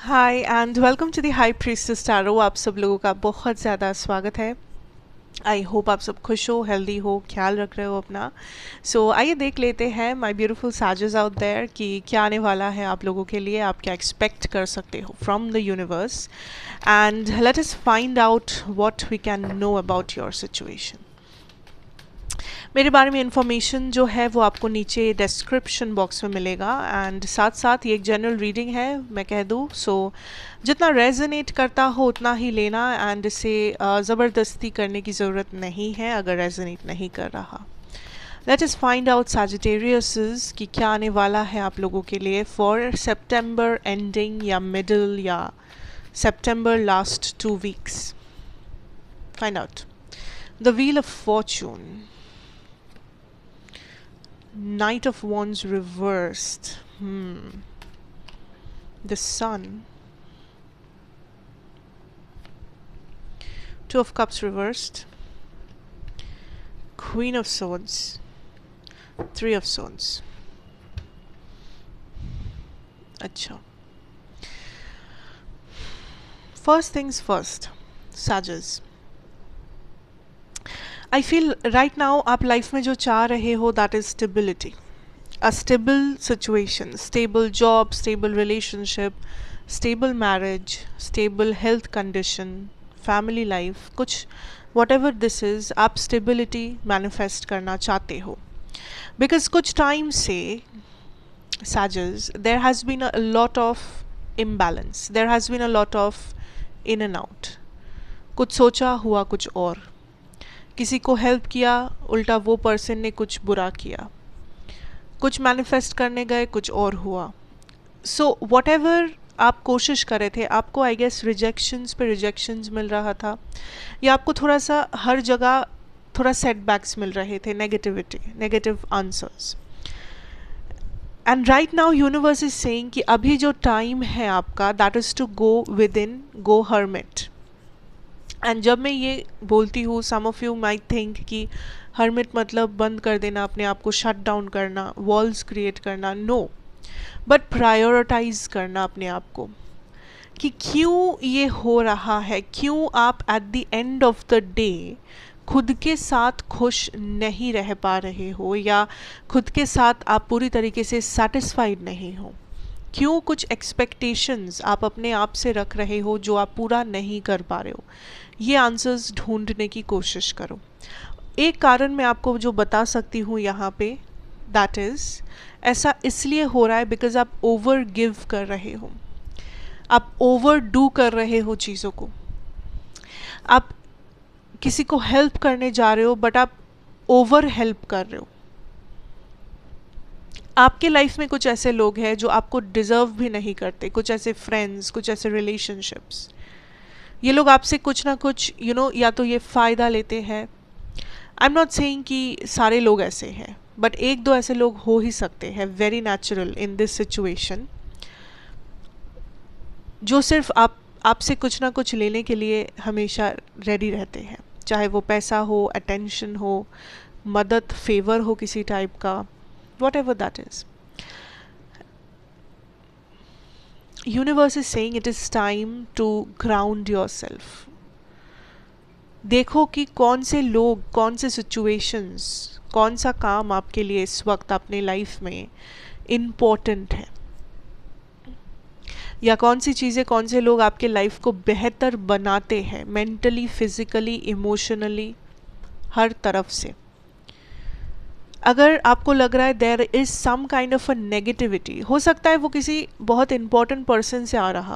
Hi and welcome to the high priestess tarot. आप सब लोगों का बहुत ज़्यादा स्वागत है। आई होप आप सब खुश हो, हेल्दी हो, ख्याल रख रहे हो अपना। सो आइए देख लेते हैं माय ब्यूटीफुल साजेस आउट देयर कि क्या आने वाला है आप लोगों के लिए, आप क्या एक्सपेक्ट कर सकते हो from the universe, and let us find out what we can know about your situation. मेरे बारे में इन्फॉर्मेशन जो है वो आपको नीचे डिस्क्रिप्शन बॉक्स में मिलेगा, एंड साथ साथ ये एक जनरल रीडिंग है मैं कह दूँ। सो जितना रेजोनेट करता हो उतना ही लेना, एंड इसे ज़बरदस्ती करने की ज़रूरत नहीं है अगर रेजोनेट नहीं कर रहा। Let us find out Sagittarius कि क्या आने वाला है आप लोगों के लिए फॉर सितंबर एंडिंग या मिडल या September last 2 weeks. Find out the wheel of fortune, Knight of Wands reversed. The Sun. Two of Cups reversed. Queen of Swords. Three of Swords. अच्छा. First things first, Sages. I feel right now आप life में जो चाह रहे हो that is stability, a stable situation, stable job, stable relationship, stable marriage, stable health condition, family life, कुछ what ever this is, आप stability manifest करना चाहते हो। बिकॉज कुछ टाइम से Sages, there has been a lot of imbalance, there has been a lot of in and out, कुछ सोचा हुआ कुछ और, किसी को हेल्प किया उल्टा वो पर्सन ने कुछ बुरा किया, कुछ मैनिफेस्ट करने गए कुछ और हुआ। सो वॉट एवर आप कोशिश कर रहे थे, आपको आई गेस रिजेक्शंस पे रिजेक्शंस मिल रहा था, या आपको थोड़ा सा हर जगह थोड़ा सेटबैक्स मिल रहे थे, negativity, negative answers. And right now universe is saying कि अभी जो टाइम है आपका that is to go within, go hermit. And जब मैं ये बोलती हूँ, some of you might think कि हर्मिट मतलब बंद कर देना अपने आप को, शट डाउन करना, वॉल्स क्रिएट करना। नो, बट प्रायोरिटाइज करना अपने आप को कि क्यों ये हो रहा है, क्यों आप eight the end of the day खुद के साथ खुश नहीं रह पा रहे हो, या खुद के साथ आप पूरी तरीके से सेटिस्फाइड नहीं हो, क्यों कुछ एक्सपेक्टेशंस आप अपने आप से रख रहे हो जो आप पूरा नहीं कर पा रहे हो। ये आंसर्स ढूंढने की कोशिश करो। एक कारण मैं आपको जो बता सकती हूँ यहाँ पे, दैट इज़ ऐसा इसलिए हो रहा है बिकॉज आप ओवर गिव कर रहे हो, आप ओवर डू कर रहे हो चीज़ों को। आप किसी को हेल्प करने जा रहे हो बट आप ओवर हेल्प कर रहे हो। आपके लाइफ में कुछ ऐसे लोग हैं जो आपको डिज़र्व भी नहीं करते, कुछ ऐसे फ्रेंड्स, कुछ ऐसे रिलेशनशिप्स, ये लोग आपसे कुछ ना कुछ या तो ये फ़ायदा लेते हैं। आई एम नॉट सेइंग कि सारे लोग ऐसे हैं, बट एक दो ऐसे लोग हो ही सकते हैं, very natural in this situation, जो सिर्फ आपसे कुछ ना कुछ लेने के लिए हमेशा रेडी रहते हैं, चाहे वो पैसा हो, अटेंशन हो, मदद, फेवर हो किसी टाइप का, whatever that is. Universe is saying it is time to ground yourself. देखो कि कौन से लोग, कौन से सिचुएशंस, कौन सा काम आपके लिए इस वक्त अपने लाइफ में इम्पोर्टेंट है, या कौन सी चीज़ें, कौन से लोग आपके लाइफ को बेहतर बनाते हैं, मेंटली, फिजिकली, इमोशनली, हर तरफ से। अगर आपको लग रहा है there is some kind of a negativity, हो सकता है वो किसी बहुत इंपॉर्टेंट पर्सन से आ रहा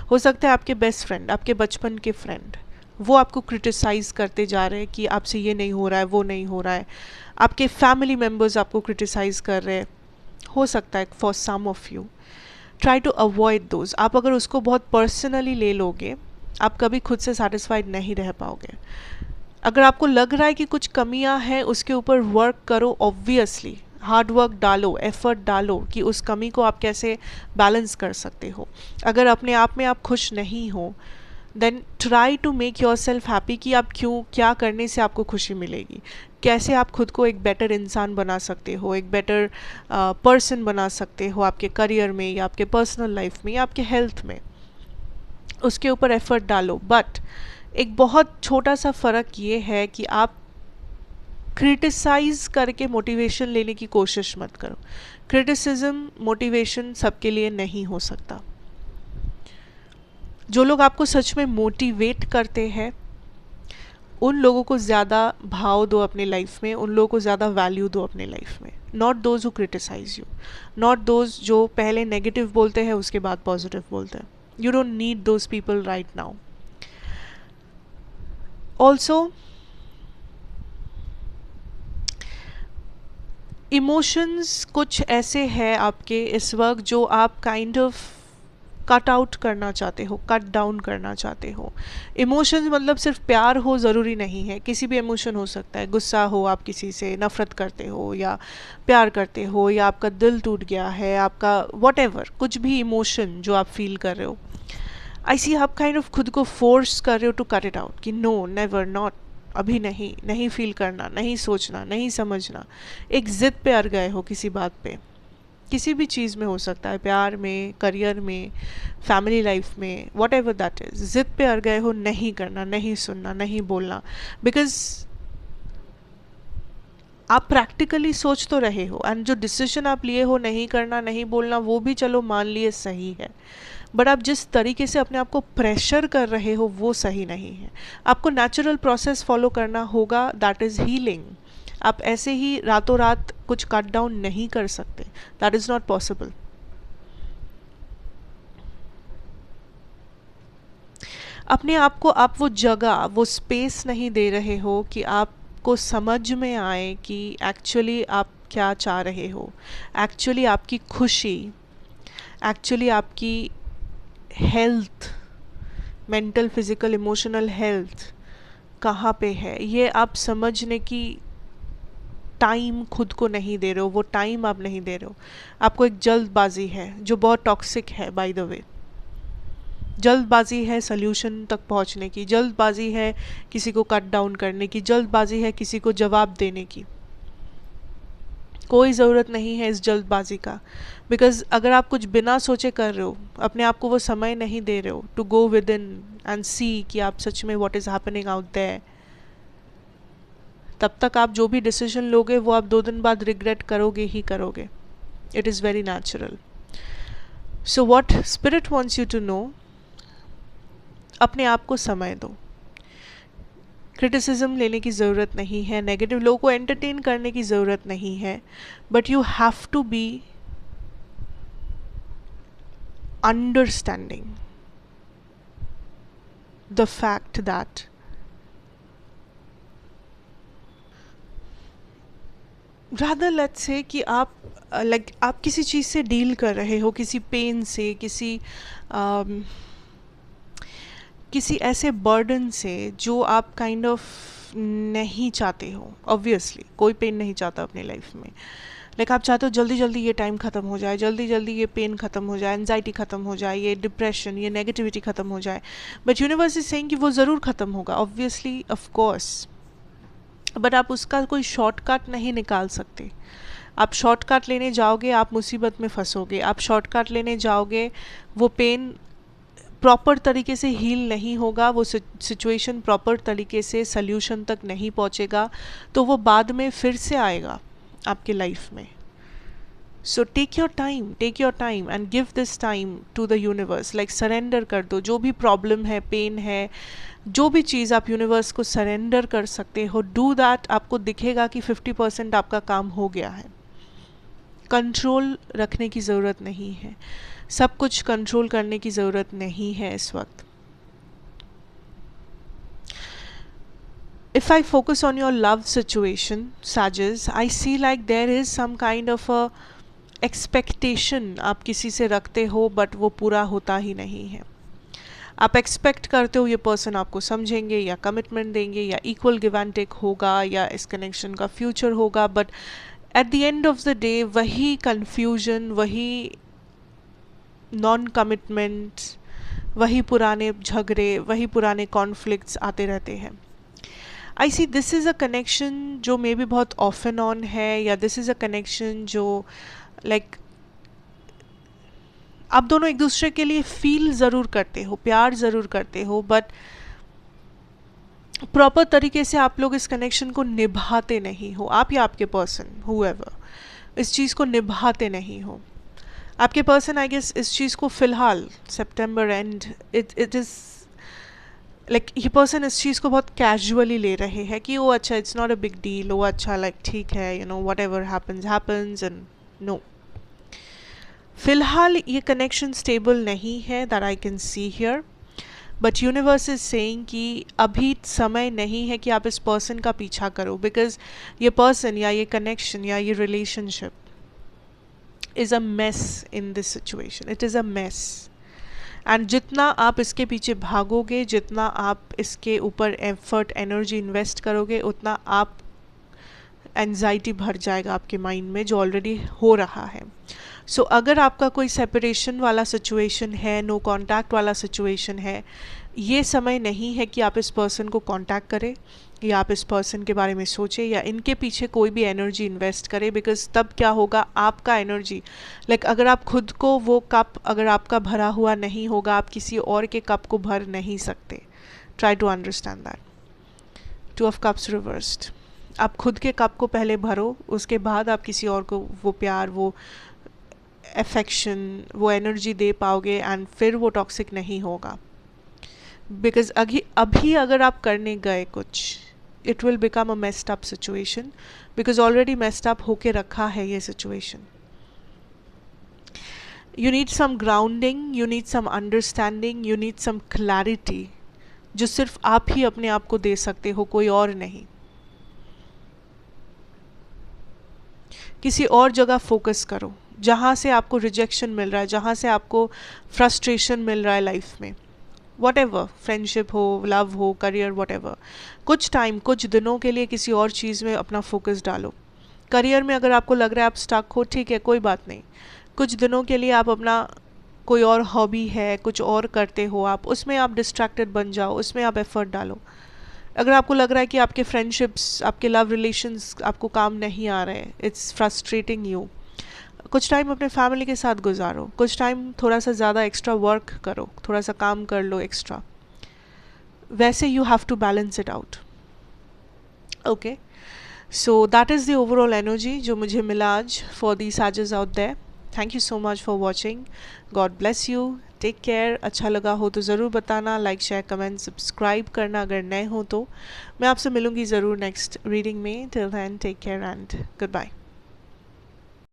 हो सकता है आपके बेस्ट फ्रेंड, आपके बचपन के फ्रेंड, वो आपको क्रिटिसाइज़ करते जा रहे हैं कि आपसे ये नहीं हो रहा है, वो नहीं हो रहा है। आपके फैमिली मेम्बर्स आपको क्रिटिसाइज़ कर रहे हैं, हो सकता है for some of you. Try to avoid those. आप अगर उसको बहुत पर्सनली ले लोगे, आप कभी खुद से सेटिस्फाइड नहीं रह पाओगे। अगर आपको लग रहा है कि कुछ कमियां हैं, उसके ऊपर वर्क करो, ऑब्वियसली हार्ड वर्क डालो, एफर्ट डालो कि उस कमी को आप कैसे बैलेंस कर सकते हो। अगर अपने आप में आप खुश नहीं हो, then try to make yourself happy कि आप क्यों, क्या करने से आपको खुशी मिलेगी, कैसे आप खुद को एक बेटर इंसान बना सकते हो, एक बेटर पर्सन बना सकते हो आपके करियर में, या आपके पर्सनल लाइफ में, या आपके हेल्थ में। उसके ऊपर एफर्ट डालो, बट एक बहुत छोटा सा फ़र्क ये है कि आप क्रिटिसाइज करके मोटिवेशन लेने की कोशिश मत करो। क्रिटिसिज्म मोटिवेशन सबके लिए नहीं हो सकता। जो लोग आपको सच में मोटिवेट करते हैं उन लोगों को ज़्यादा भाव दो अपने लाइफ में, उन लोगों को ज़्यादा वैल्यू दो अपने लाइफ में, not those who criticise you, not those जो पहले नेगेटिव बोलते हैं उसके बाद पॉजिटिव बोलते हैं। You don't need those people right now. Also emotions कुछ ऐसे हैं आपके इस वक्त जो आप काइंड ऑफ कट आउट करना चाहते हो, कट डाउन करना चाहते हो। इमोशंस मतलब सिर्फ प्यार हो ज़रूरी नहीं है, किसी भी इमोशन हो सकता है। गुस्सा हो, आप किसी से नफ़रत करते हो या प्यार करते हो, या आपका दिल टूट गया है, आपका वॉटेवर, कुछ भी इमोशन जो आप फील कर रहे हो, ऐसी आप काइंड ऑफ खुद को फोर्स कर रहे हो टू कट इट आउट कि नो, नेवर, नॉट, अभी नहीं, नहीं फील करना, नहीं सोचना, नहीं समझना। एक ज़िद पे अड़ गए हो किसी बात पे, किसी भी चीज़ में हो सकता है, प्यार में, करियर में, फैमिली लाइफ में, वॉट एवर दैट इज़, ज़िद पे अड़ गए हो, नहीं करना, नहीं सुनना, नहीं बोलना। बिकॉज आप प्रैक्टिकली सोच तो रहे हो, एंड जो डिसीजन आप लिए हो नहीं करना, नहीं बोलना, वो भी चलो मान लिए सही है, बट आप जिस तरीके से अपने आप को प्रेशर कर रहे हो वो सही नहीं है। आपको नेचुरल प्रोसेस फॉलो करना होगा, दैट इज़ हीलिंग। आप ऐसे ही रातों रात कुछ कट डाउन नहीं कर सकते, दैट इज़ नॉट पॉसिबल। अपने आप को आप वो जगह, वो स्पेस नहीं दे रहे हो कि आपको समझ में आए कि एक्चुअली आप क्या चाह रहे हो, एक्चुअली आपकी खुशी, एक्चुअली आपकी health, mental, physical, emotional health कहाँ पे है, ये आप समझने की टाइम खुद को नहीं दे रहे हो, वो टाइम आप नहीं दे रहे हो। आपको एक जल्दबाजी है जो बहुत टॉक्सिक है, बाय द वे। जल्दबाजी है सल्यूशन तक पहुंचने की, जल्दबाजी है किसी को कट डाउन करने की, जल्दबाजी है किसी को जवाब देने की। कोई ज़रूरत नहीं है इस जल्दबाजी का, बिकॉज अगर आप कुछ बिना सोचे कर रहे हो, अपने आप को वो समय नहीं दे रहे हो to go within and see कि आप सच में what is happening out there, तब तक आप जो भी डिसीजन लोगे वो आप 2 दिन बाद रिग्रेट करोगे ही करोगे। It is very natural. So what spirit wants you to know, अपने आप को समय दो। क्रिटिसिज्म लेने की ज़रूरत नहीं है, नेगेटिव लोगों को एंटरटेन करने की ज़रूरत नहीं है, but you have to be understanding the fact that rather let's say कि आप आप किसी चीज़ से डील कर रहे हो, किसी पेन से, किसी ऐसे बर्डन से जो आप काइंड ऑफ नहीं चाहते हो। ऑब्वियसली कोई पेन नहीं चाहता अपनी लाइफ में, आप चाहते हो जल्दी जल्दी ये टाइम ख़त्म हो जाए, जल्दी जल्दी ये पेन ख़त्म हो जाए, एनजाइटी ख़त्म हो जाए, ये डिप्रेशन, ये नेगेटिविटी ख़त्म हो जाए। बट यूनिवर्स इज सेइंग कि वो ज़रूर ख़त्म होगा, ऑब्वियसली, ऑफ कोर्स, बट आप उसका कोई शॉर्टकट नहीं निकाल सकते। आप शॉर्टकट लेने जाओगे आप मुसीबत में फंसोगे। आप शॉर्टकट लेने जाओगे वो पेन प्रॉपर तरीके से हील नहीं होगा, वो सिचुएशन प्रॉपर तरीके से सल्यूशन तक नहीं पहुंचेगा, तो वो बाद में फिर से आएगा आपके लाइफ में। So take your time and give this time to the universe. Surrender कर दो जो भी प्रॉब्लम है, पेन है, जो भी चीज़ आप यूनिवर्स को सरेंडर कर सकते हो, डू दैट। आपको दिखेगा कि 50% आपका काम हो गया है। कंट्रोल रखने की ज़रूरत नहीं है, सब कुछ कंट्रोल करने की ज़रूरत नहीं है इस वक्त। If I focus on your love situation, Sajas, I see there is some kind of a expectation आप किसी से रखते हो, बट वो पूरा होता ही नहीं है। आप एक्सपेक्ट करते हो ये पर्सन आपको समझेंगे या कमिटमेंट देंगे या इक्वल गिव एंड टेक होगा या इस कनेक्शन का फ्यूचर होगा, but at the end of the day वही कन्फ्यूजन, वही नॉन कमिटमेंट, वही पुराने झगड़े, वही पुराने कॉन्फ्लिक्ट्स आते रहते हैं। I see this is a connection जो मे बी बहुत ऑफ एंड ऑन है, या दिस इज़ अ कनेक्शन जो आप दोनों एक दूसरे के लिए फील ज़रूर करते हो, प्यार ज़रूर करते हो, बट प्रॉपर तरीके से आप लोग इस कनेक्शन को निभाते नहीं हो। आप या आपके पर्सन हूएवर इस चीज़ को निभाते नहीं हो। आपके पर्सन आई गेस इस चीज़ को फ़िलहाल सितंबर एंड इट इज़ लाइक ये पर्सन इस चीज़ को बहुत कैजुअली ले रहे हैं कि वो अच्छा, it's not a big deal, वो अच्छा लाइक ठीक है, you know whatever happens and no. फिलहाल ये कनेक्शन स्टेबल नहीं है, that I can see here, but universe is saying कि अभी समय नहीं है कि आप इस पर्सन का पीछा करो, बिकॉज ये पर्सन या ये कनेक्शन या ये relationship is a mess in this situation, it is a mess. And जितना आप इसके पीछे भागोगे, जितना आप इसके ऊपर एफर्ट एनर्जी इन्वेस्ट करोगे, उतना आप एंजाइटी भर जाएगा आपके माइंड में, जो ऑलरेडी हो रहा है। सो अगर आपका कोई सेपरेशन वाला सिचुएशन है, नो कांटेक्ट वाला सिचुएशन है, ये समय नहीं है कि आप इस पर्सन को कांटेक्ट करें या आप इस पर्सन के बारे में सोचें या इनके पीछे कोई भी एनर्जी इन्वेस्ट करें, बिकॉज तब क्या होगा, आपका एनर्जी लाइक अगर आप खुद को वो कप अगर आपका भरा हुआ नहीं होगा, आप किसी और के कप को भर नहीं सकते। Try to understand that. 2 of cups reversed. आप खुद के कप को पहले भरो, उसके बाद आप किसी और को वो प्यार, वो अफेक्शन, वो एनर्जी दे पाओगे एंड फिर वो टॉक्सिक नहीं होगा। बिकॉज अभी अगर आप करने गए कुछ, it will become a messed up situation, because already messed up होके रखा है ये situation. You need some grounding, you need some understanding, you need some clarity, जो सिर्फ आप ही अपने आप को दे सकते हो, कोई और नहीं। किसी और जगह फोकस करो जहाँ से आपको रिजेक्शन मिल रहा है, जहाँ से आपको फ्रस्ट्रेशन मिल रहा है लाइफ में, वट एवर, फ्रेंडशिप हो, लव हो, करियर, वट एवर। कुछ टाइम, कुछ दिनों के लिए किसी और चीज़ में अपना फोकस डालो। करियर में अगर आपको लग रहा है आप स्टक हो, ठीक है, कोई बात नहीं, कुछ दिनों के लिए आप अपना कोई और हॉबी है, कुछ और करते हो आप, उसमें आप डिस्ट्रैक्टेड बन जाओ, उसमें आप एफर्ट डालो। अगर आपको लग रहा है कि आपके फ्रेंडशिप्स, आपके लव रिलेशंस आपको काम नहीं आ रहे हैं, इट्स फ्रस्ट्रेटिंग यू, कुछ टाइम अपने फैमिली के साथ गुजारो, कुछ टाइम थोड़ा सा ज़्यादा एक्स्ट्रा वर्क करो, थोड़ा सा काम कर लो एक्स्ट्रा। वैसे you have to balance it out. Okay, so that is the overall energy जो मुझे मिला आज for the sages out there. Thank you so much for watching. God bless you, take care. अच्छा लगा हो तो ज़रूर बताना, लाइक शेयर कमेंट सब्सक्राइब करना अगर नए हो तो। मैं आपसे मिलूँगी ज़रूर नेक्स्ट रीडिंग में। Till then take care and good bye.